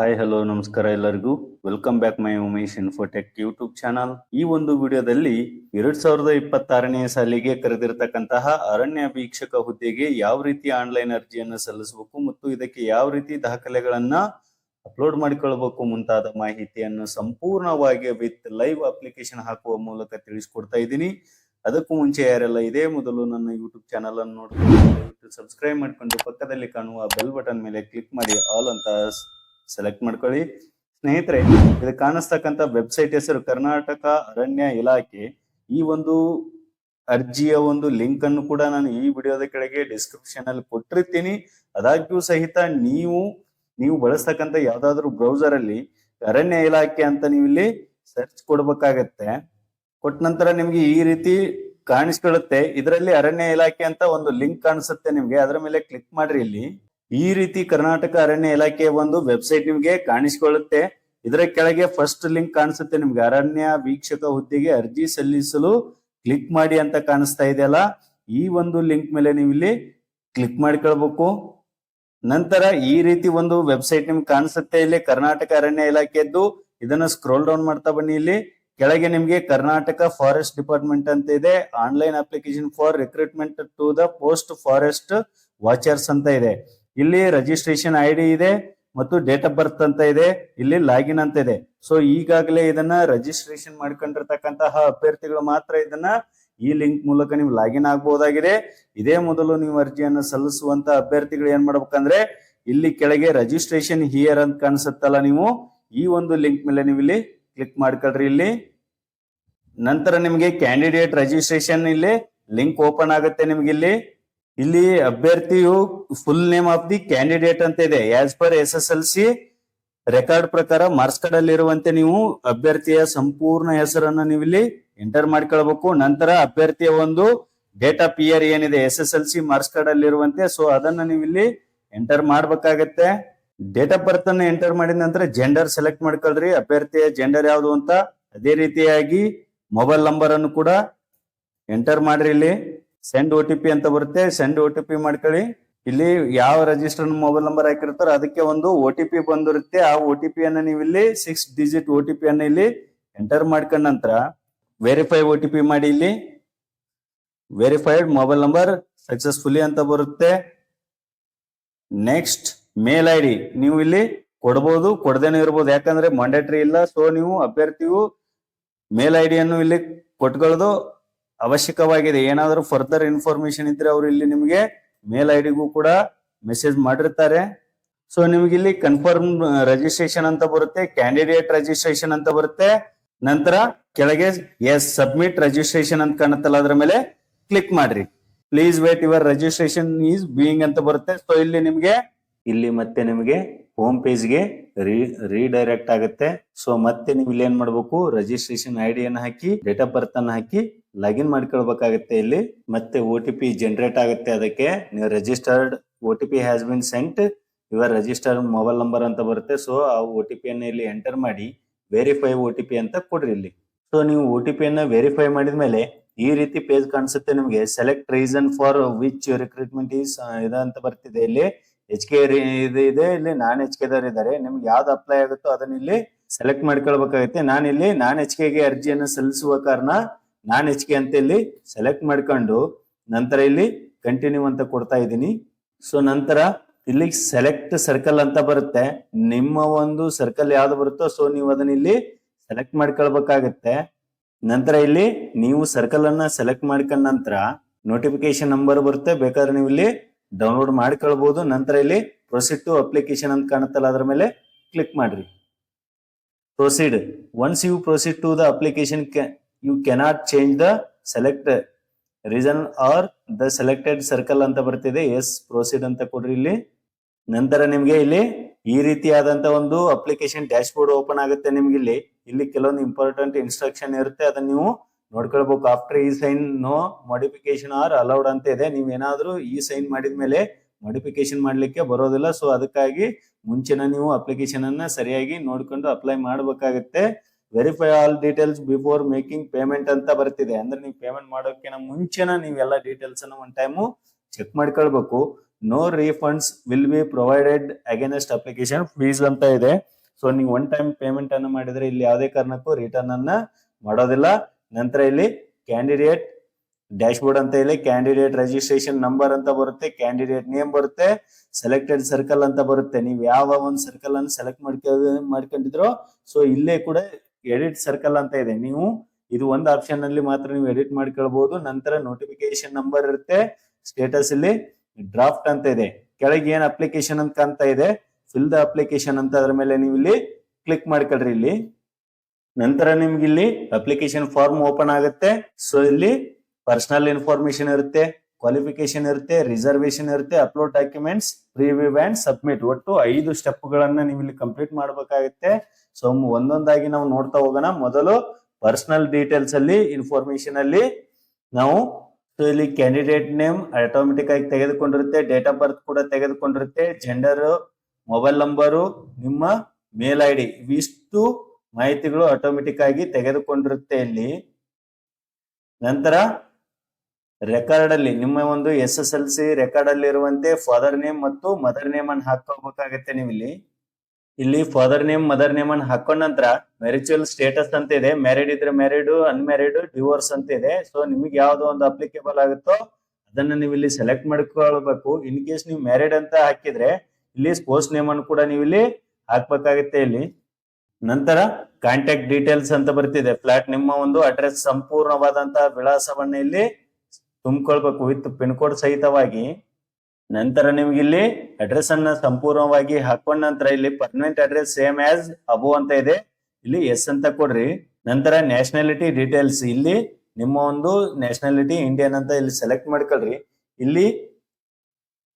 Hi hello ನಮಸ್ಕಾರ ಎಲ್ಲರಿಗೂ. Welcome back my Umesh Infotech YouTube channel. ಈ ಒಂದು ವಿಡಿಯೋದಲ್ಲಿ 2026ನೇ ಸಾಲಿಗೆ ಕರೆದಿರತಕ್ಕಂತಹ ಅರಣ್ಯ ವೀಕ್ಷಕ ಹುದ್ದೆಗೆ ಯಾವ ರೀತಿ ಆನ್ಲೈನ್ ಅರ್ಜಿಯನ್ನು ಸಲ್ಲಿಸಬೇಕು ಮತ್ತು ಇದಕ್ಕೆ ಯಾವ ರೀತಿ ದಾಖಲೆಗಳನ್ನ ಅಪ್ಲೋಡ್ ಮಾಡಿಕೊಳ್ಳಬೇಕು ಮುಂತಾದ ಮಾಹಿತಿಯನ್ನು ಸಂಪೂರ್ಣವಾಗಿ ವಿತ್ ಲೈವ್ ಅಪ್ಲಿಕೇಶನ್ ಹಾಕುವ ಮೂಲಕ ತಿಳಿಸ್ಕೊಡ್ತಾ ಇದ್ದೀನಿ. ಅದಕ್ಕೂ ಮುಂಚೆ ಯಾರೆಲ್ಲ ಇದೇ ಮೊದಲು ನನ್ನ ಯೂಟ್ಯೂಬ್ ಚಾನಲ್ ಅನ್ನು ನೋಡಿಕೊಂಡು ಸಬ್ಸ್ಕ್ರೈಬ್ ಮಾಡಿಕೊಂಡು ಪಕ್ಕದಲ್ಲಿ ಕಾಣುವ ಬೆಲ್ ಬಟನ್ ಮೇಲೆ ಕ್ಲಿಕ್ ಮಾಡಿ ಆಲ್ ಅಂತ ಸೆಲೆಕ್ಟ್ ಮಾಡ್ಕೊಳ್ಳಿ. ಸ್ನೇಹಿತರೆ, ಇದು ಕಾಣಿಸ್ತಕ್ಕಂಥ ವೆಬ್ಸೈಟ್ ಹೆಸರು ಕರ್ನಾಟಕ ಅರಣ್ಯ ಇಲಾಖೆ. ಈ ಒಂದು ಅರ್ಜಿಯ ಒಂದು ಲಿಂಕ್ ಅನ್ನು ಕೂಡ ನಾನು ಈ ವಿಡಿಯೋದ ಕೆಳಗೆ ಡಿಸ್ಕ್ರಿಪ್ಷನ್ ಅಲ್ಲಿ ಕೊಟ್ಟಿರ್ತೀನಿ. ಆದಾಗ್ಯೂ ಸಹಿತ ನೀವು ಬಳಸ್ತಕ್ಕಂಥ ಯಾವ್ದಾದ್ರು ಬ್ರೌಸರ್ ಅಲ್ಲಿ ಅರಣ್ಯ ಇಲಾಖೆ ಅಂತ ನೀವು ಇಲ್ಲಿ ಸರ್ಚ್ ಕೊಡ್ಬೇಕಾಗತ್ತೆ. ಕೊಟ್ಟ ನಂತರ ನಿಮ್ಗೆ ಈ ರೀತಿ ಕಾಣಿಸ್ಕೊಳ್ಳುತ್ತೆ. ಇದರಲ್ಲಿ ಅರಣ್ಯ ಇಲಾಖೆ ಅಂತ ಒಂದು ಲಿಂಕ್ ಕಾಣಿಸುತ್ತೆ ನಿಮ್ಗೆ. ಅದರ ಮೇಲೆ ಕ್ಲಿಕ್ ಮಾಡ್ರಿ. ಇಲ್ಲಿ ಈ ರೀತಿ ಕರ್ನಾಟಕ ಅರಣ್ಯ ಇಲಾಖೆಯ ಒಂದು ವೆಬ್ಸೈಟ್ ನಿಮ್ಗೆ ಕಾಣಿಸಿಕೊಳ್ಳುತ್ತೆ. ಇದರ ಕೆಳಗೆ ಫಸ್ಟ್ ಲಿಂಕ್ ಕಾಣಿಸುತ್ತೆ ನಿಮ್ಗೆ, ಅರಣ್ಯ ವೀಕ್ಷಕ ಹುದ್ದೆಗೆ ಅರ್ಜಿ ಸಲ್ಲಿಸಲು ಕ್ಲಿಕ್ ಮಾಡಿ ಅಂತ ಕಾಣಿಸ್ತಾ ಇದೆಯಲ್ಲ, ಈ ಒಂದು ಲಿಂಕ್ ಮೇಲೆ ನೀವು ಇಲ್ಲಿ ಕ್ಲಿಕ್ ಮಾಡಿಕೊಳ್ಬೇಕು. ನಂತರ ಈ ರೀತಿ ಒಂದು ವೆಬ್ಸೈಟ್ ನಿಮ್ಗೆ ಕಾಣಿಸುತ್ತೆ. ಇಲ್ಲಿ ಕರ್ನಾಟಕ ಅರಣ್ಯ ಇಲಾಖೆದ್ದು. ಇದನ್ನ ಸ್ಕ್ರೋಲ್ ಡೌನ್ ಮಾಡ್ತಾ ಬನ್ನಿ. ಇಲ್ಲಿ ಕೆಳಗೆ ನಿಮ್ಗೆ ಕರ್ನಾಟಕ ಫಾರೆಸ್ಟ್ ಡಿಪಾರ್ಟ್ಮೆಂಟ್ ಅಂತ ಇದೆ. Online application for recruitment to the post forest watchers ಅಂತ ಇದೆ. ಇಲ್ಲಿ ರಿಜಿಸ್ಟ್ರೇಷನ್ ಐಡಿ ಇದೆ ಮತ್ತು ಡೇಟ್ ಆಫ್ ಬರ್ತ್ ಅಂತ ಇದೆ. ಇಲ್ಲಿ ಲಾಗಿನ್ ಅಂತ ಇದೆ. ಸೊ ಈಗಾಗಲೇ ಇದನ್ನ ರಿಜಿಸ್ಟ್ರೇಷನ್ ಮಾಡ್ಕೊಂಡಿರ್ತಕ್ಕಂತಹ ಅಭ್ಯರ್ಥಿಗಳು ಮಾತ್ರ ಇದನ್ನ ಈ ಲಿಂಕ್ ಮೂಲಕ ನೀವು ಲಾಗಿನ್ ಆಗಬಹುದಾಗಿದೆ. ಇದೇ ಮೊದಲು ನೀವು ಅರ್ಜಿಯನ್ನು ಸಲ್ಲಿಸುವಂತ ಅಭ್ಯರ್ಥಿಗಳು ಏನ್ ಮಾಡ್ಬೇಕಂದ್ರೆ, ಇಲ್ಲಿ ಕೆಳಗೆ ರಿಜಿಸ್ಟ್ರೇಷನ್ ಹಿಯರ್ ಅಂತ ಕಾಣಿಸುತ್ತಲ್ಲ, ನೀವು ಈ ಒಂದು ಲಿಂಕ್ ಮೇಲೆ ನೀವು ಇಲ್ಲಿ ಕ್ಲಿಕ್ ಮಾಡ್ಕೊಳ್ರಿ. ಇಲ್ಲಿ ನಂತರ ನಿಮಗೆ ಕ್ಯಾಂಡಿಡೇಟ್ ರಿಜಿಸ್ಟ್ರೇಷನ್ ಇಲ್ಲಿ ಲಿಂಕ್ ಓಪನ್ ಆಗುತ್ತೆ ನಿಮ್ಗೆ. ಇಲ್ಲಿ ಅಭ್ಯರ್ಥಿಯು full name of the candidate ಅಂತ ಇದೆ. ಆಸ್ ಪರ್ SSLC ರೆಕಾರ್ಡ್ ಪ್ರಕಾರ ಮಾರ್ಕ್ಸ್ ಕಾರ್ಡ್ ಅಲ್ಲಿ ಇರುವಂತೆ ನೀವು ಅಭ್ಯರ್ಥಿಯ ಸಂಪೂರ್ಣ ಹೆಸರನ್ನ ನೀವು ಇಲ್ಲಿ ಎಂಟರ್ ಮಾಡ್ಕೊಳ್ಬೇಕು. ನಂತರ ಅಭ್ಯರ್ಥಿಯ ಒಂದು ಡೇಟ್ ಆಫ್ ಇಯರ್ ಏನಿದೆ SSLC ಮಾರ್ಕ್ಸ್ ಕಾರ್ಡ್ ಅಲ್ಲಿ ಇರುವಂತೆ, ಸೊ ಅದನ್ನ ನೀವು ಇಲ್ಲಿ ಎಂಟರ್ ಮಾಡ್ಬೇಕಾಗತ್ತೆ. ಡೇಟ್ ಆಫ್ ಬರ್ತ್ ಅನ್ನು ಎಂಟರ್ ಮಾಡಿದ ನಂತರ ಜೆಂಡರ್ ಸೆಲೆಕ್ಟ್ ಮಾಡ್ಕೊಳ್ರಿ, ಅಭ್ಯರ್ಥಿಯ ಜೆಂಡರ್ ಯಾವುದು ಅಂತ. ಅದೇ ರೀತಿಯಾಗಿ ಮೊಬೈಲ್ ನಂಬರ್ ಅನ್ನು ಕೂಡ ಎಂಟರ್ ಮಾಡ್ರಿ. ಇಲ್ಲಿ ಸೆಂಡ್ OTP ಅಂತ ಬರುತ್ತೆ, ಸೆಂಡ್ OTP ಮಾಡ್ಕೊಳ್ಳಿ. ಇಲ್ಲಿ ಯಾವ ರಿಜಿಸ್ಟರ್ ಮೊಬೈಲ್ ನಂಬರ್ ಹಾಕಿರ್ತಾರೋ ಅದಕ್ಕೆ ಒಂದು OTP ಬಂದಿರುತ್ತೆ. ಆ OTP ಅನ್ನ ನೀವು ಇಲ್ಲಿ 6 ಡಿಜಿಟ್ OTP ಅನ್ನ ಇಲ್ಲಿ ಎಂಟರ್ ಮಾಡ್ಕೊಂಡ ನಂತರ ವೆರಿಫೈ OTP ಮಾಡಿ. ಇಲ್ಲಿ ವೆರಿಫೈಡ್ ಮೊಬೈಲ್ ನಂಬರ್ ಸಕ್ಸಸ್ಫುಲಿ ಅಂತ ಬರುತ್ತೆ. ನೆಕ್ಸ್ಟ್ ಮೇಲ್ ID ನೀವು ಇಲ್ಲಿ ಕೊಡಬಹುದು, ಕೊಡದೇನೆ ಇರ್ಬೋದು, ಯಾಕಂದ್ರೆ ಮ್ಯಾಂಡೇಟರಿ ಇಲ್ಲ. ಸೊ ನೀವು ಅಭ್ಯರ್ಥಿಯು ಮೇಲ್ ID ಅನ್ನು ಇಲ್ಲಿ ಕೊಟ್ಕೊಳ್ಳೋದು ಅವಶ್ಯಕವಾಗಿದೆ. ಏನಾದರೂ ಫರ್ದರ್ ಇನ್ಫಾರ್ಮೇಶನ್ ಇದ್ರೆ ಅವರು ಇಲ್ಲಿ ನಿಮಗೆ ಮೇಲ್ ಐಡಿಗೂ ಕೂಡ ಮೆಸೇಜ್ ಮಾಡಿರ್ತಾರೆ. ಸೊ ನಿಮ್ಗೆ ಇಲ್ಲಿ ಕನ್ಫರ್ಮ್ ರಿಜಿಸ್ಟ್ರೇಷನ್ ಅಂತ ಬರುತ್ತೆ, ಕ್ಯಾಂಡಿಡೇಟ್ ರಿಜಿಸ್ಟ್ರೇಷನ್ ಅಂತ ಬರುತ್ತೆ. ನಂತರ ಕೆಳಗೆ ಎಸ್ ಸಬ್ಮಿಟ್ ರಿಜಿಸ್ಟ್ರೇಷನ್ ಅಂತ ಕಾಣುತ್ತಲ್ಲ, ಅದರ ಮೇಲೆ ಕ್ಲಿಕ್ ಮಾಡ್ರಿ. Please wait your registration is being ಅಂತ ಬರುತ್ತೆ. ಸೊ ಇಲ್ಲಿ ಮತ್ತೆ ನಿಮಗೆ ಹೋಮ್ ಪೇಜ್ಗೆ ರೀಡೈರೆಕ್ಟ್ ಆಗುತ್ತೆ. ಸೊ ಮತ್ತೆ ನೀವು ಇಲ್ಲಿ ಏನ್ ಮಾಡ್ಬೇಕು, ರಿಜಿಸ್ಟ್ರೇಷನ್ ID ಅನ್ನ ಹಾಕಿ ಡೇಟ್ ಆಫ್ ಬರ್ತ್ ಅನ್ನ ಹಾಕಿ ಲಾಗಿನ್ ಮಾಡ್ಕೊಳ್ಬೇಕಾಗುತ್ತೆ. ಇಲ್ಲಿ ಮತ್ತೆ OTP ಜನರೇಟ್ ಆಗುತ್ತೆ. ಅದಕ್ಕೆ ನೀವು registered OTP has been scent your registered mobile number ಅಂತ ಬರುತ್ತೆ. ಸೊ ಆ OTP ಅನ್ನ ಇಲ್ಲಿ ಎಂಟರ್ ಮಾಡಿ ವೆರಿಫೈ OTP ಅಂತ ಕೊಡ್ರಿ. ಇಲ್ಲಿ ಸೊ ನೀವು OTP ಅನ್ನ ವೆರಿಫೈ ಮಾಡಿದ್ಮೇಲೆ ಈ ರೀತಿ ಪೇಜ್ ಕಾಣಿಸುತ್ತೆ ನಿಮಗೆ. Select reason for which recruitment is ಅಂತ ಬರ್ತಿದೆ. ಇಲ್ಲಿ HK ಇದೆ, ಇಲ್ಲಿ ನಾನ್ HK ದವರು ಇದ್ದಾರೆ. ನಿಮ್ಗೆ ಯಾವ್ದು ಅಪ್ಲೈ ಆಗುತ್ತೋ ಅದನ್ನ ಇಲ್ಲಿ ಸೆಲೆಕ್ಟ್ ಮಾಡ್ಕೊಳ್ಬೇಕಾಗುತ್ತೆ. ನಾನಿಲ್ಲಿ ನಾನ್ HK ಗೆ ಅರ್ಜಿಯನ್ನು ಸಲ್ಲಿಸುವ ಕಾರಣ ನಾನ್ HK ಅಂತ ಇಲ್ಲಿ ಸೆಲೆಕ್ಟ್ ಮಾಡ್ಕೊಂಡು ನಂತರ ಇಲ್ಲಿ ಕಂಟಿನ್ಯೂ ಅಂತ ಕೊಡ್ತಾ ಇದ್ದೀನಿ. ಸೊ ನಂತರ ಇಲ್ಲಿ ಸೆಲೆಕ್ಟ್ ಸರ್ಕಲ್ ಅಂತ ಬರುತ್ತೆ. ನಿಮ್ಮ ಒಂದು ಸರ್ಕಲ್ ಯಾವ್ದು ಬರುತ್ತೋ ಸೊ ನೀವು ಅದನ್ನ ಇಲ್ಲಿ ಸೆಲೆಕ್ಟ್ ಮಾಡ್ಕೊಳ್ಬೇಕಾಗತ್ತೆ. ನಂತರ ಇಲ್ಲಿ ನೀವು ಸರ್ಕಲ್ ಅನ್ನ ಸೆಲೆಕ್ಟ್ ಮಾಡ್ಕೊಂಡ ನಂತರ ನೋಟಿಫಿಕೇಶನ್ ನಂಬರ್ ಬರುತ್ತೆ, ಬೇಕಾದ್ರೆ ನೀವು ಇಲ್ಲಿ ಡೌನ್ಲೋಡ್ ಮಾಡ್ಕೊಳ್ಬಹುದು. ನಂತರ ಇಲ್ಲಿ ಪ್ರೊಸೀಡ್ ಟು ಅಪ್ಲಿಕೇಶನ್ ಅಂತ ಕಾಣುತ್ತಲ್ಲ, ಅದರ ಮೇಲೆ ಕ್ಲಿಕ್ ಮಾಡ್ರಿ. Proceed. Once you proceed to the application you cannot change the select reason or the selected circle ಅಂತ ಬರ್ತಿದೆ. ಎಸ್ ಪ್ರೊಸೀಡ್ ಅಂತ ಕೊಡ್ರಿ. ಇಲ್ಲಿ ನಂತರ ನಿಮ್ಗೆ ಇಲ್ಲಿ ಈ ರೀತಿಯಾದಂತ ಒಂದು ಅಪ್ಲಿಕೇಶನ್ ಡ್ಯಾಶ್ ಬೋರ್ಡ್ ಓಪನ್ ಆಗುತ್ತೆ ನಿಮ್ಗೆ. ಇಲ್ಲಿ ಕೆಲವೊಂದು ಇಂಪಾರ್ಟೆಂಟ್ ಇನ್ಸ್ಟ್ರಕ್ಷನ್ ಇರುತ್ತೆ, ಅದನ್ನ ನೀವು ನೋಡ್ಕೊಳ್ಬೇಕು. ಆಫ್ಟರ್ ಈ sign no modification are allowed ಅಂತ ಇದೆ. ನೀವೇನಾದ್ರೂ ಈ ಸೈನ್ ಮಾಡಿದ್ಮೇಲೆ ಮಾಡಿಫಿಕೇಶನ್ ಮಾಡ್ಲಿಕ್ಕೆ ಬರೋದಿಲ್ಲ. ಸೊ ಅದಕ್ಕಾಗಿ ಮುಂಚೆನ ನೀವು ಅಪ್ಲಿಕೇಶನ್ ಅನ್ನ ಸರಿಯಾಗಿ ನೋಡ್ಕೊಂಡು ಅಪ್ಲೈ ಮಾಡ್ಬೇಕಾಗತ್ತೆ. Verify all details before making payment ಅಂತ ಬರ್ತಿದೆ. ಅಂದ್ರೆ ನೀವು ಪೇಮೆಂಟ್ ಮಾಡೋಕ್ಕಿಂತ ಮುಂಚೆನ ನೀವೆಲ್ಲ ಡೀಟೇಲ್ಸ್ ಅನ್ನ ಒನ್ ಟೈಮು ಚೆಕ್ ಮಾಡ್ಕೊಳ್ಬೇಕು. No refunds will be provided against application fees ಅಂತ ಇದೆ. ಸೊ ನೀವು ಒನ್ ಟೈಮ್ ಪೇಮೆಂಟ್ ಅನ್ನು ಮಾಡಿದ್ರೆ ಇಲ್ಲಿ ಯಾವುದೇ ಕಾರಣಕ್ಕೂ ರಿಟರ್ನ್ ಅನ್ನ ಮಾಡೋದಿಲ್ಲ. ನಂತರ ಇಲ್ಲಿ ಕ್ಯಾಂಡಿಡೇಟ್ ಡ್ಯಾಶ್ ಬೋರ್ಡ್ ಅಂತ ಇಲ್ಲಿ ಕ್ಯಾಂಡಿಡೇಟ್ ರಿಜಿಸ್ಟ್ರೇಷನ್ ನಂಬರ್ ಅಂತ ಬರುತ್ತೆ, ಕ್ಯಾಂಡಿಡೇಟ್ ನೇಮ್ ಬರುತ್ತೆ, ಸೆಲೆಕ್ಟೆಡ್ ಸರ್ಕಲ್ ಅಂತ ಬರುತ್ತೆ. ನೀವು ಯಾವ ಒಂದು ಸರ್ಕಲ್ ಅನ್ನು ಸೆಲೆಕ್ಟ್ ಮಾಡ್ಕೊಂಡಿದ್ರೋ ಸೊ ಇಲ್ಲೇ ಕೂಡ ಎಡಿಟ್ ಸರ್ಕಲ್ ಅಂತ ಇದೆ. ನೀವು ಇದು ಒಂದು ಆಪ್ಷನ್ ಅಲ್ಲಿ ಮಾತ್ರ ನೀವು ಎಡಿಟ್ ಮಾಡ್ಕೊಳ್ಬಹುದು. ನಂತರ ನೋಟಿಫಿಕೇಶನ್ ನಂಬರ್ ಇರುತ್ತೆ, ಸ್ಟೇಟಸ್ ಇಲ್ಲಿ ಡ್ರಾಫ್ಟ್ ಅಂತ ಇದೆ, ಕೆಳಗೆ ಏನ್ ಅಪ್ಲಿಕೇಶನ್ ಅಂತ ಕಾಣ್ತಾ ಇದೆ ಫಿಲ್ ದ ಅಪ್ಲಿಕೇಶನ್ ಅಂತ, ಅದ್ರ ಮೇಲೆ ನೀವು ಇಲ್ಲಿ ಕ್ಲಿಕ್ ಮಾಡ್ಕೊಳ್ರಿ. ಇಲ್ಲಿ ನಂತರ ನಿಮ್ಗೆ ಇಲ್ಲಿ ಅಪ್ಲಿಕೇಶನ್ ಫಾರ್ಮ್ ಓಪನ್ ಆಗುತ್ತೆ. ಸೊ ಇಲ್ಲಿ ಪರ್ಸನಲ್ ಇನ್ಫಾರ್ಮೇಶನ್ ಇರುತ್ತೆ, ಕ್ವಾಲಿಫಿಕೇಶನ್ ಇರುತ್ತೆ, ರಿಸರ್ವೇಶನ್ ಇರುತ್ತೆ, upload documents, preview and submit. ಒಟ್ಟು 5 ಸ್ಟೆಪ್ ಗಳನ್ನ ನೀವು ಇಲ್ಲಿ ಕಂಪ್ಲೀಟ್ ಮಾಡಬೇಕಾಗುತ್ತೆ. ಸೊ ಒಂದೊಂದಾಗಿ ನಾವು ನೋಡ್ತಾ ಹೋಗೋಣ. ಮೊದಲು ಪರ್ಸನಲ್ ಡೀಟೇಲ್ಸ್ ಅಲ್ಲಿ ಇನ್ಫಾರ್ಮೇಶನ್ ಅಲ್ಲಿ ನಾವು ಇಲ್ಲಿ ಕ್ಯಾಂಡಿಡೇಟ್ ನೇಮ್ ಆಟೋಮೆಟಿಕ್ ಆಗಿ ತೆಗೆದುಕೊಂಡಿರುತ್ತೆ, ಡೇಟ್ ಆಫ್ ಬರ್ತ್ ಕೂಡ ತೆಗೆದುಕೊಂಡಿರುತ್ತೆ, ಜೆಂಡರ್, ಮೊಬೈಲ್ ನಂಬರು, ನಿಮ್ಮ ಮೇಲ್ ಐಡಿ, ಇವಿಷ್ಟು ಮಾಹಿತಿಗಳು ಆಟೋಮೆಟಿಕ್ ಆಗಿ ತೆಗೆದುಕೊಂಡಿರುತ್ತೆ ಇಲ್ಲಿ. ನಂತರ ರೆಕಾರ್ಡ್ ಅಲ್ಲಿ ನಿಮ್ಮ ಒಂದು SSLC ರೆಕಾರ್ಡ್ ಅಲ್ಲಿ ಇರುವಂತೆ ಫಾದರ್ ನೇಮ್ ಮತ್ತು ಮದರ್ ನೇಮ್ ಅನ್ನು ಹಾಕೋಬೇಕಾಗತ್ತೆ. ನೀವು ಇಲ್ಲಿ ಫಾದರ್ ನೇಮ್ ಮದರ್ ನೇಮ್ ಅನ್ನು ಹಾಕೊಂಡ ನಂತರ ಮ್ಯಾರಿಚುವಲ್ ಸ್ಟೇಟಸ್ ಅಂತ ಇದೆ, ಮ್ಯಾರಿಡ್ ಇದ್ರೆ ಮ್ಯಾರಿಡ್, ಅನ್ಮ್ಯಾರಿಡ್, ಡಿವೋರ್ಸ್ ಅಂತ ಇದೆ. ಸೊ ನಿಮಗೆ ಯಾವ್ದು ಒಂದು ಅಪ್ಲಿಕೇಬಲ್ ಆಗುತ್ತೋ ಅದನ್ನ ನೀವು ಇಲ್ಲಿ ಸೆಲೆಕ್ಟ್ ಮಾಡ್ಕೊಳ್ಬೇಕು. ಇನ್ ಕೇಸ್ ನೀವು ಮ್ಯಾರಿಡ್ ಅಂತ ಹಾಕಿದ್ರೆ ಇಲ್ಲಿ ಸ್ಪೋರ್ಟ್ಸ್ ನೇಮ್ ಅನ್ನು ಕೂಡ ನೀವು ಇಲ್ಲಿ ಹಾಕ್ಬೇಕಾಗುತ್ತೆ ಇಲ್ಲಿ. ನಂತರ ಕಾಂಟ್ಯಾಕ್ಟ್ ಡೀಟೇಲ್ಸ್ ಅಂತ ಬರ್ತಿದೆ, ಫ್ಲಾಟ್ ನಿಮ್ಮ ಒಂದು ಅಡ್ರೆಸ್ ಸಂಪೂರ್ಣವಾದಂತಹ ವಿಳಾಸವನ್ನ ಇಲ್ಲಿ ತುಂಬಿಕೊಳ್ಬೇಕು ವಿತ್ ಪಿನ್ ಕೋಡ್ ಸಹಿತವಾಗಿ. ನಂತರ ನಿಮ್ಗೆ ಇಲ್ಲಿ ಅಡ್ರೆಸ್ ಅನ್ನ ಸಂಪೂರ್ಣವಾಗಿ ಹಾಕೊಂಡ ನಂತರ ಇಲ್ಲಿ ಪರ್ಮನೆಂಟ್ ಅಡ್ರೆಸ್ ಸೇಮ್ ಆಸ್ ಅಬೋ ಅಂತ ಇದೆ, ಇಲ್ಲಿ ಎಸ್ ಅಂತ ಕೊಡ್ರಿ. ನಂತರ ನ್ಯಾಷನಾಲಿಟಿ ಡೀಟೇಲ್ಸ್, ಇಲ್ಲಿ ನಿಮ್ಮ ಒಂದು ನ್ಯಾಷನಾಲಿಟಿ ಇಂಡಿಯನ್ ಅಂತ ಇಲ್ಲಿ ಸೆಲೆಕ್ಟ್ ಮಾಡ್ಕೊಳ್ರಿ. ಇಲ್ಲಿ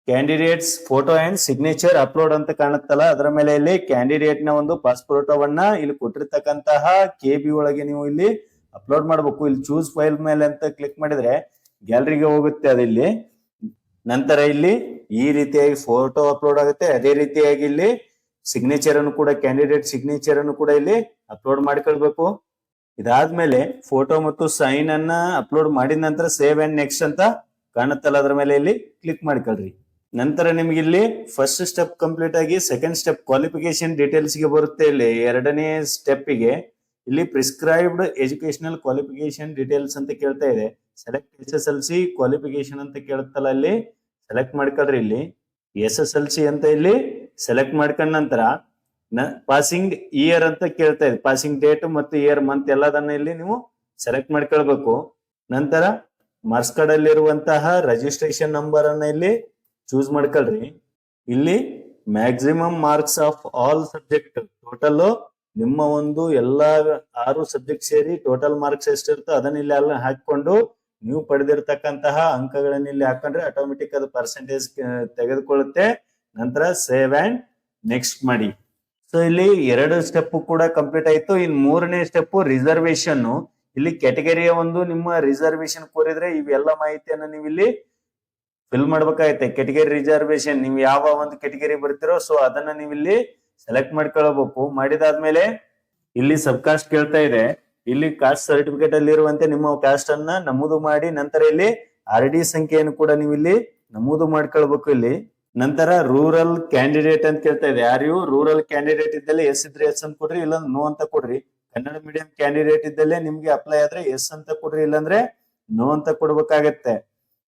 candidates photo and signature upload ಅಂತ ಕಾಣುತ್ತಲ್ಲ, ಅದರ ಮೇಲೆ ಇಲ್ಲಿ ಕ್ಯಾಂಡಿಡೇಟ್ ನ ಒಂದು ಪಾಸ್ಪೋರ್ಟವನ್ನ ಇಲ್ಲಿ ಕೊಟ್ಟಿರ್ತಕ್ಕಂತಹ KB ಒಳಗೆ ನೀವು ಇಲ್ಲಿ ಅಪ್ಲೋಡ್ ಮಾಡಬೇಕು. ಇಲ್ಲಿ ಚೂಸ್ ಫೈಲ್ ಮೇಲೆ ಅಂತ ಕ್ಲಿಕ್ ಮಾಡಿದ್ರೆ ಗ್ಯಾಲರಿಗೆ ಹೋಗುತ್ತೆ ಅದಿಲ್ಲಿ. ನಂತರ ಇಲ್ಲಿ ಈ ರೀತಿಯಾಗಿ ಫೋಟೋ ಅಪ್ಲೋಡ್ ಆಗುತ್ತೆ, ಅದೇ ರೀತಿಯಾಗಿ ಇಲ್ಲಿ ಸಿಗ್ನೇಚರ್ ಅನ್ನು ಕೂಡ ಕ್ಯಾಂಡಿಡೇಟ್ ಸಿಗ್ನೇಚರ್ ಅನ್ನು ಕೂಡ ಇಲ್ಲಿ ಅಪ್ಲೋಡ್ ಮಾಡ್ಕೊಳ್ಬೇಕು. ಇದಾದ್ಮೇಲೆ ಫೋಟೋ ಮತ್ತು ಸೈನ್ ಅನ್ನ ಅಪ್ಲೋಡ್ ಮಾಡಿದ ನಂತರ ಸೇವ್ ಅಂಡ್ ನೆಕ್ಸ್ಟ್ ಅಂತ ಕಾಣುತ್ತಲ್ಲ, ಅದ್ರ ಮೇಲೆ ಇಲ್ಲಿ ಕ್ಲಿಕ್ ಮಾಡ್ಕೊಳ್ರಿ. ನಂತರ ನಿಮ್ಗೆ ಇಲ್ಲಿ ಫಸ್ಟ್ ಸ್ಟೆಪ್ ಕಂಪ್ಲೀಟ್ ಆಗಿ ಸೆಕೆಂಡ್ ಸ್ಟೆಪ್ ಕ್ವಾಲಿಫಿಕೇಶನ್ ಡೀಟೇಲ್ಸ್ ಗೆ ಬರುತ್ತೆ. ಇಲ್ಲಿ ಎರಡನೇ ಸ್ಟೆಪ್ ಗೆ ಇಲ್ಲಿ ಪ್ರಿಸ್ಕ್ರೈಬ್ಡ್ ಎಜುಕೇಶನಲ್ ಕ್ವಾಲಿಫಿಕೇಶನ್ ಡೀಟೇಲ್ಸ್ ಅಂತ ಕೇಳ್ತಾ ಇದೆ. ಸೆಲೆಕ್ಟ್ SSLC ಕ್ವಾಲಿಫಿಕೇಶನ್ ಅಂತ ಕೇಳುತ್ತಲ್ಲ, ಇಲ್ಲಿ ಸೆಲೆಕ್ಟ್ ಮಾಡ್ಕೊಳ್ರಿ. ಇಲ್ಲಿ SSLC ಅಂತ ಇಲ್ಲಿ ಸೆಲೆಕ್ಟ್ ಮಾಡ್ಕೊಂಡ ನಂತರ ಪಾಸಿಂಗ್ ಇಯರ್ ಅಂತ ಕೇಳ್ತಾ ಇದೆ, ಪಾಸಿಂಗ್ ಡೇಟ್ ಮತ್ತು ಇಯರ್ ಮಂತ್ ಎಲ್ಲದನ್ನ ಇಲ್ಲಿ ನೀವು ಸೆಲೆಕ್ಟ್ ಮಾಡ್ಕೊಳ್ಬೇಕು. ನಂತರ ಮಾರ್ಕ್ಸ್ ಕಾರ್ಡ್ ಅಲ್ಲಿ ಇರುವಂತಹ ರಿಜಿಸ್ಟ್ರೇಷನ್ ನಂಬರ್ ಅನ್ನ ಇಲ್ಲಿ ಚೂಸ್ ಮಾಡ್ಕೊಳ್ರಿ. ಇಲ್ಲಿ maximum marks of all subject, total ನಿಮ್ಮ ಒಂದು ಎಲ್ಲಾ 6 ಸಬ್ಜೆಕ್ಟ್ ಸೇರಿ ಟೋಟಲ್ ಮಾರ್ಕ್ಸ್ ಎಷ್ಟಿರುತ್ತೋ ಅದನ್ನ ಇಲ್ಲಿ ಎಲ್ಲ ಹಾಕೊಂಡು ನೀವು ಪಡೆದಿರ್ತಕ್ಕಂತಹ ಅಂಕಗಳನ್ನ ಇಲ್ಲಿ ಹಾಕೊಂಡ್ರೆ ಆಟೋಮೆಟಿಕ್ ಅದು ಪರ್ಸೆಂಟೇಜ್ ತೆಗೆದುಕೊಳ್ಳುತ್ತೆ. ನಂತರ ಸೇವ್ ಅಂಡ್ ನೆಕ್ಸ್ಟ್ ಮಾಡಿ. ಸೊ ಇಲ್ಲಿ 2 ಸ್ಟೆಪ್ ಕೂಡ ಕಂಪ್ಲೀಟ್ ಆಯ್ತು. ಇನ್ 3ನೇ ಸ್ಟೆಪ್ ರಿಸರ್ವೇಶನ್. ಇಲ್ಲಿ ಕ್ಯಾಟಗರಿಯ ಒಂದು ನಿಮ್ಮ ರಿಸರ್ವೇಶನ್ ಕೋರಿದ್ರೆ ಇವೆಲ್ಲ ಮಾಹಿತಿಯನ್ನ ನೀವು ಇಲ್ಲಿ ಫಿಲ್ ಮಾಡ್ಬೇಕಾಗತ್ತೆ. ಕ್ಯಾಟಗರಿ ರಿಸರ್ವೇಶನ್ ನೀವು ಯಾವ ಒಂದು ಕ್ಯಾಟಗರಿ ಬರ್ತಿರೋ ಸೊ ಅದನ್ನ ನೀವು ಇಲ್ಲಿ ಸೆಲೆಕ್ಟ್ ಮಾಡ್ಕೊಳ್ಬೇಕು. ಮಾಡಿದಾದ್ಮೇಲೆ ಇಲ್ಲಿ ಸಬ್ ಕಾಸ್ಟ್ ಕೇಳ್ತಾ ಇದೆ, ಇಲ್ಲಿ ಕಾಸ್ಟ್ ಸರ್ಟಿಫಿಕೇಟ್ ಅಲ್ಲಿ ಇರುವಂತೆ ನಿಮ್ಮ ಕಾಸ್ಟ್ ಅನ್ನ ನಮೂದು ಮಾಡಿ ನಂತರ ಇಲ್ಲಿ RD ಸಂಖ್ಯೆಯನ್ನು ಕೂಡ ನೀವು ಇಲ್ಲಿ ನಮೂದು ಮಾಡ್ಕೊಳ್ಬೇಕು ಇಲ್ಲಿ. ನಂತರ ರೂರಲ್ ಕ್ಯಾಂಡಿಡೇಟ್ ಅಂತ ಕೇಳ್ತಾ ಇದೆ, ಯಾರು ರೂರಲ್ ಕ್ಯಾಂಡಿಡೇಟ್ ಇದ್ದಲ್ಲಿ ಎಸ್ ಇದ್ರೆ ಎಸ್ ಅಂತ ಕೊಡ್ರಿ, ಇಲ್ಲ ನೋ ಅಂತ ಕೊಡ್ರಿ. ಕನ್ನಡ ಮೀಡಿಯಂ ಕ್ಯಾಂಡಿಡೇಟ್ ಇದ್ದಲ್ಲೇ ನಿಮ್ಗೆ ಅಪ್ಲೈ ಆದ್ರೆ ಎಸ್ ಅಂತ ಕೊಡ್ರಿ, ಇಲ್ಲಾಂದ್ರೆ ನೋ ಅಂತ ಕೊಡ್ಬೇಕಾಗತ್ತೆ.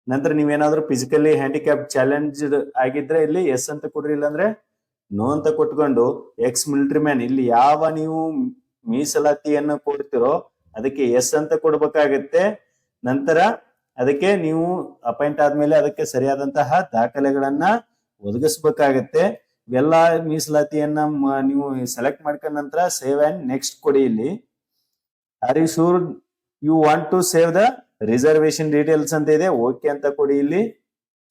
ನಂತರ ನೀವೇನಾದ್ರೂ ಫಿಸಿಕಲಿ ಹ್ಯಾಂಡಿಕ್ಯಾಪ್ ಚಾಲೆಂಜ್ ಆಗಿದ್ರೆ ಇಲ್ಲಿ ಎಸ್ ಅಂತ ಕೊಡ್ರಿ, ಇಲ್ಲಾಂದ್ರೆ ನೋ ಅಂತ ಕೊಟ್ಕೊಂಡು ಎಕ್ಸ್ ಮಿಲಿಟರಿ ಮ್ಯಾನ್ ಇಲ್ಲಿ ಯಾವ ನೀವು ಮೀಸಲಾತಿಯನ್ನ ಕೊಡ್ತಿರೋ ಅದಕ್ಕೆ ಎಸ್ ಅಂತ ಕೊಡ್ಬೇಕಾಗತ್ತೆ. ನಂತರ ಅದಕ್ಕೆ ನೀವು ಅಪಾಯಿಂಟ್ ಆದ್ಮೇಲೆ ಅದಕ್ಕೆ ಸರಿಯಾದಂತಹ ದಾಖಲೆಗಳನ್ನ ಒದಗಿಸ್ಬೇಕಾಗತ್ತೆ. ಇವೆಲ್ಲ ಮೀಸಲಾತಿಯನ್ನ ನೀವು ಸೆಲೆಕ್ಟ್ ಮಾಡ್ಕೊಂಡ ನಂತರ ಸೇವ್ ಅಂಡ್ ನೆಕ್ಸ್ಟ್ ಕೊಡಿ. ಇಲ್ಲಿ are you sure you want to save the reservation details ಅಂತ ಇದೆ, ಓಕೆ ಅಂತ ಕೊಡಿ ಇಲ್ಲಿ.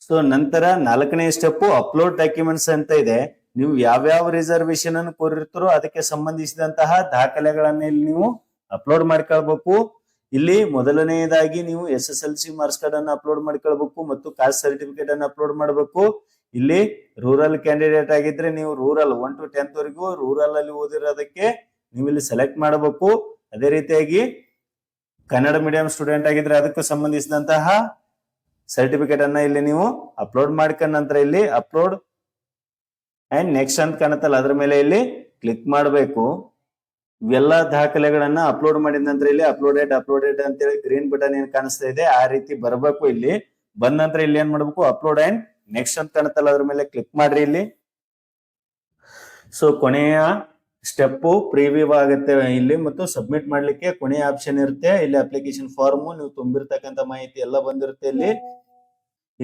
ಸೊ ನಂತರ 4ನೇ ಸ್ಟೆಪ್ ಅಪ್ಲೋಡ್ ಡಾಕ್ಯುಮೆಂಟ್ಸ್ ಅಂತ ಇದೆ. ನೀವು ಯಾವ್ಯಾವ ರಿಸರ್ವೇಶನ್ ಅನ್ನು ಕೋರಿರ್ತಾರೋ ಅದಕ್ಕೆ ಸಂಬಂಧಿಸಿದಂತಹ ದಾಖಲೆಗಳನ್ನ ಇಲ್ಲಿ ನೀವು ಅಪ್ಲೋಡ್ ಮಾಡ್ಕೊಳ್ಬೇಕು. ಇಲ್ಲಿ ಮೊದಲನೆಯದಾಗಿ ನೀವು SSLC ಮಾರ್ಕ್ಸ್ ಕಾರ್ಡ್ ಅನ್ನು ಅಪ್ಲೋಡ್ ಮಾಡ್ಕೊಳ್ಬೇಕು ಮತ್ತು ಕಾಸ್ಟ್ ಸರ್ಟಿಫಿಕೇಟ್ ಅನ್ನು ಅಪ್ಲೋಡ್ ಮಾಡಬೇಕು. ಇಲ್ಲಿ ರೂರಲ್ ಕ್ಯಾಂಡಿಡೇಟ್ ಆಗಿದ್ರೆ ನೀವು ರೂರಲ್ 1 to 10th ವರೆಗೂ ರೂರಲ್ ಅಲ್ಲಿ ಓದಿರೋದಕ್ಕೆ ನೀವು ಇಲ್ಲಿ ಸೆಲೆಕ್ಟ್ ಮಾಡಬೇಕು. ಅದೇ ರೀತಿಯಾಗಿ ಕನ್ನಡ ಮೀಡಿಯಂ ಸ್ಟೂಡೆಂಟ್ ಆಗಿದ್ರೆ ಅದಕ್ಕೆ ಸಂಬಂಧಿಸಿದಂತಹ ಸರ್ಟಿಫಿಕೇಟ್ ಅನ್ನ ಇಲ್ಲಿ ನೀವು ಅಪ್ಲೋಡ್ ಮಾಡ್ಕೊಂಡ ನಂತರ ಇಲ್ಲಿ ಅಪ್ಲೋಡ್ ಅಂಡ್ ನೆಕ್ಸ್ಟ್ ಅಂತ ಕಾಣುತ್ತಲ್ಲ ಅದ್ರ ಮೇಲೆ ಇಲ್ಲಿ ಕ್ಲಿಕ್ ಮಾಡಬೇಕು. ಇವೆಲ್ಲ ದಾಖಲೆಗಳನ್ನ ಅಪ್ಲೋಡ್ ಮಾಡಿದ ನಂತರ ಇಲ್ಲಿ ಅಪ್ಲೋಡೆಡ್ ಅಂತೇಳಿ ಗ್ರೀನ್ ಬಟನ್ ಏನ್ ಕಾಣಿಸ್ತಾ ಇದೆ ಆ ರೀತಿ ಬರಬೇಕು. ಇಲ್ಲಿ ಬಂದ ನಂತರ ಇಲ್ಲಿ ಏನ್ ಮಾಡ್ಬೇಕು, ಅಪ್ಲೋಡ್ ಅಂಡ್ ನೆಕ್ಸ್ಟ್ ಅಂತ ಕಾಣುತ್ತಲ್ಲ ಅದ್ರ ಮೇಲೆ ಕ್ಲಿಕ್ ಮಾಡ್ರಿ. ಇಲ್ಲಿ ಸೊ ಕೊನೆಯ ಸ್ಟೆಪ್ ಪ್ರಿವ್ಯೂ ಆಗುತ್ತೆ ಇಲ್ಲಿ, ಮತ್ತು ಸಬ್ಮಿಟ್ ಮಾಡ್ಲಿಕ್ಕೆ ಕೊನೆಯ ಆಪ್ಷನ್ ಇರುತ್ತೆ. ಇಲ್ಲಿ ಅಪ್ಲಿಕೇಶನ್ ಫಾರ್ಮ್ ನೀವು ತುಂಬಿರ್ತಕ್ಕಂಥ ಮಾಹಿತಿ ಎಲ್ಲ ಬಂದಿರುತ್ತೆ.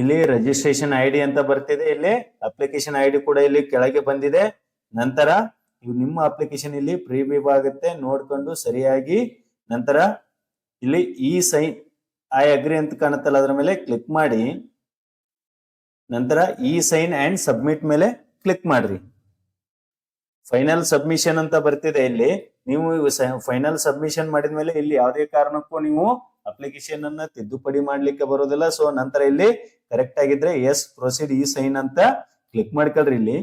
ಇಲ್ಲಿ ರಿಜಿಸ್ಟ್ರೇಷನ್ ಐಡಿ ಅಂತ ಬರ್ತಿದೆ. ಇಲ್ಲಿ ಅಪ್ಲಿಕೇಶನ್ ಐಡಿ ಕೂಡ ಇಲ್ಲಿ ಕೆಳಗೆ ಬಂದಿದೆ. ನಂತರ ನಿಮ್ಮ ಅಪ್ಲಿಕೇಶನ್ ಇಲ್ಲಿ ಪ್ರಿವ್ಯೂ ಆಗುತ್ತೆ, ನೋಡ್ಕೊಂಡು ಸರಿಯಾಗಿ ನಂತರ ಇಲ್ಲಿ ಈ ಸೈನ್ ಐ ಅಗ್ರಿ ಅಂತ ಕಾಣುತ್ತಲ್ಲ ಅದ್ರ ಮೇಲೆ ಕ್ಲಿಕ್ ಮಾಡಿ ನಂತರ ಈ ಸೈನ್ ಅಂಡ್ ಸಬ್ಮಿಟ್ ಮೇಲೆ ಕ್ಲಿಕ್ ಮಾಡ್ರಿ. ಫೈನಲ್ ಸಬ್ಮಿಷನ್ ಅಂತ ಬರ್ತಿದೆ. ಇಲ್ಲಿ ನೀವು ಫೈನಲ್ ಸಬ್ಮಿಷನ್ ಮಾಡಿದ್ಮೇಲೆ ಇಲ್ಲಿ ಯಾವುದೇ ಕಾರಣಕ್ಕೂ ನೀವು ಅಪ್ಲಿಕೇಶನ್ ಅನ್ನ ತಿದ್ದುಪಡಿ ಮಾಡ್ಲಿಕ್ಕೆ ಬರೋದಿಲ್ಲ. ಸೊ ನಂತರ ಇಲ್ಲಿ ಕರೆಕ್ಟ್ ಆಗಿದ್ರೆ ಎಸ್ ಪ್ರೊಸೀಡ್ ಈ ಸೈನ್ ಅಂತ ಕ್ಲಿಕ್ ಮಾಡ್ಕೊಳ್ರಿ. ಇಲ್ಲಿ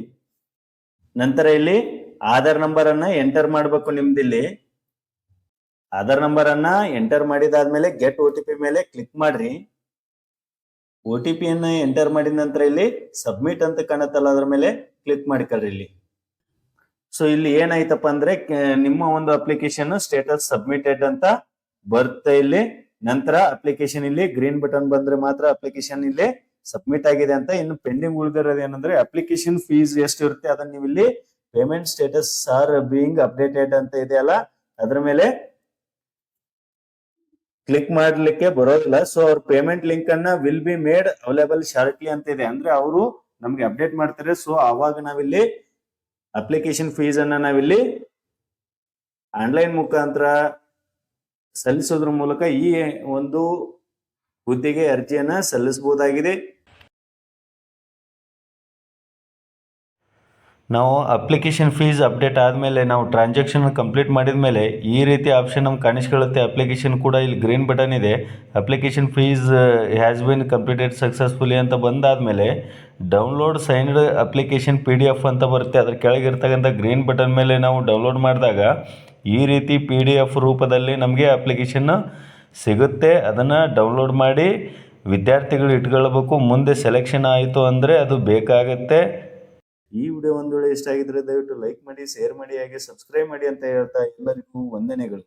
ನಂತರ ಇಲ್ಲಿ ಆಧಾರ್ ನಂಬರ್ ಅನ್ನ ಎಂಟರ್ ಮಾಡ್ಬೇಕು. ನಿಮ್ದಿಲ್ಲಿ ಆಧಾರ್ ನಂಬರ್ ಅನ್ನ ಎಂಟರ್ ಮಾಡಿದಾದ್ಮೇಲೆ ಗೆಟ್ OTP ಮೇಲೆ ಕ್ಲಿಕ್ ಮಾಡ್ರಿ. OTP ಅನ್ನ ಎಂಟರ್ ಮಾಡಿದ ನಂತರ ಇಲ್ಲಿ ಸಬ್ಮಿಟ್ ಅಂತ ಕಾಣುತ್ತಲ್ಲ ಅದ್ರ ಮೇಲೆ ಕ್ಲಿಕ್ ಮಾಡ್ಕೊಳ್ರಿ. ಇಲ್ಲಿ ಸೊ ಇಲ್ಲಿ ಏನಾಯ್ತಪ್ಪ ಅಂದ್ರೆ ನಿಮ್ಮ ಒಂದು ಅಪ್ಲಿಕೇಶನ್ ಸ್ಟೇಟಸ್ ಸಬ್ಮಿಟೆಡ್ ಅಂತ ಬರುತ್ತೆ. ಇಲ್ಲಿ ನಂತರ ಅಪ್ಲಿಕೇಶನ್ ಇಲ್ಲಿ ಗ್ರೀನ್ ಬಟನ್ ಬಂದ್ರೆ ಮಾತ್ರ ಅಪ್ಲಿಕೇಶನ್ ಇಲ್ಲಿ ಸಬ್ಮಿಟ್ ಆಗಿದೆ ಅಂತ. ಇನ್ನು ಪೆಂಡಿಂಗ್ ಉಳಿದಿರೋದು ಏನಂದ್ರೆ ಅಪ್ಲಿಕೇಶನ್ ಫೀಸ್ ಎಷ್ಟು ಇರುತ್ತೆ ಅದನ್ನ ನೀವು ಇಲ್ಲಿ payment status are being updated ಅಂತ ಇದೆಯಲ್ಲ ಅದ್ರ ಮೇಲೆ ಕ್ಲಿಕ್ ಮಾಡ್ಲಿಕ್ಕೆ ಬರೋದಿಲ್ಲ. ಸೊ ಅವ್ರ ಪೇಮೆಂಟ್ ಲಿಂಕ್ ಅನ್ನ will be made available shortly ಅಂತ ಇದೆ, ಅಂದ್ರೆ ಅವರು ನಮ್ಗೆ ಅಪ್ಡೇಟ್ ಮಾಡ್ತಾರೆ. ಸೊ ಅವಾಗ ನಾವಿಲ್ಲಿ ಅಪ್ಲಿಕೇಶನ್ ಫೀಸ್ ಅನ್ನ ನಾವಿಲ್ಲಿ ಆನ್ಲೈನ್ ಮುಖಾಂತರ ಸಲ್ಲಿಸೋದ್ರ ಮೂಲಕ ಈ ಒಂದು ಹುದ್ದೆಗೆ ಅರ್ಜಿಯನ್ನ ಸಲ್ಲಿಸಬಹುದಾಗಿದೆ. ನಾವು ಅಪ್ಲಿಕೇಶನ್ ಫೀಸ್ ಅಪ್ಡೇಟ್ ಆದಮೇಲೆ ನಾವು ಟ್ರಾನ್ಸಾಕ್ಷನ್ ಕಂಪ್ಲೀಟ್ ಮಾಡಿದ ಮೇಲೆ ಈ ರೀತಿ ಆಪ್ಷನ್ ನಮ್ಗೆ ಕಾಣಿಸ್ಕೊಳ್ಳುತ್ತೆ. ಅಪ್ಲಿಕೇಶನ್ ಕೂಡ ಇಲ್ಲಿ ಗ್ರೀನ್ ಬಟನ್ ಇದೆ, application fees has been completed successfully ಅಂತ ಬಂದಾದಮೇಲೆ ಡೌನ್ಲೋಡ್ ಸೈನ್ಡ್ ಅಪ್ಲಿಕೇಶನ್ PDF ಅಂತ ಬರುತ್ತೆ. ಅದ್ರ ಕೆಳಗಿರ್ತಕ್ಕಂಥ ಗ್ರೀನ್ ಬಟನ್ ಮೇಲೆ ನಾವು ಡೌನ್ಲೋಡ್ ಮಾಡಿದಾಗ ಈ ರೀತಿ PDF ರೂಪದಲ್ಲಿ ನಮಗೆ ಅಪ್ಲಿಕೇಶನ್ ಸಿಗುತ್ತೆ. ಅದನ್ನು ಡೌನ್ಲೋಡ್ ಮಾಡಿ ವಿದ್ಯಾರ್ಥಿಗಳು ಇಟ್ಕೊಳ್ಬೇಕು. ಮುಂದೆ ಸೆಲೆಕ್ಷನ್ ಆಯಿತು ಅಂದರೆ ಅದು ಬೇಕಾಗುತ್ತೆ. ಈ ವಿಡಿಯೋ ಒಂದು ವೇಳೆ ಇಷ್ಟ ಆಗಿದ್ರೆ ದಯವಿಟ್ಟು ಲೈಕ್ ಮಾಡಿ, ಶೇರ್ ಮಾಡಿ, ಹಾಗೆ ಸಬ್ಸ್ಕ್ರೈಬ್ ಮಾಡಿ ಅಂತ ಹೇಳ್ತಾ ಎಲ್ಲರಿಗೂ ವಂದನೆಗಳು.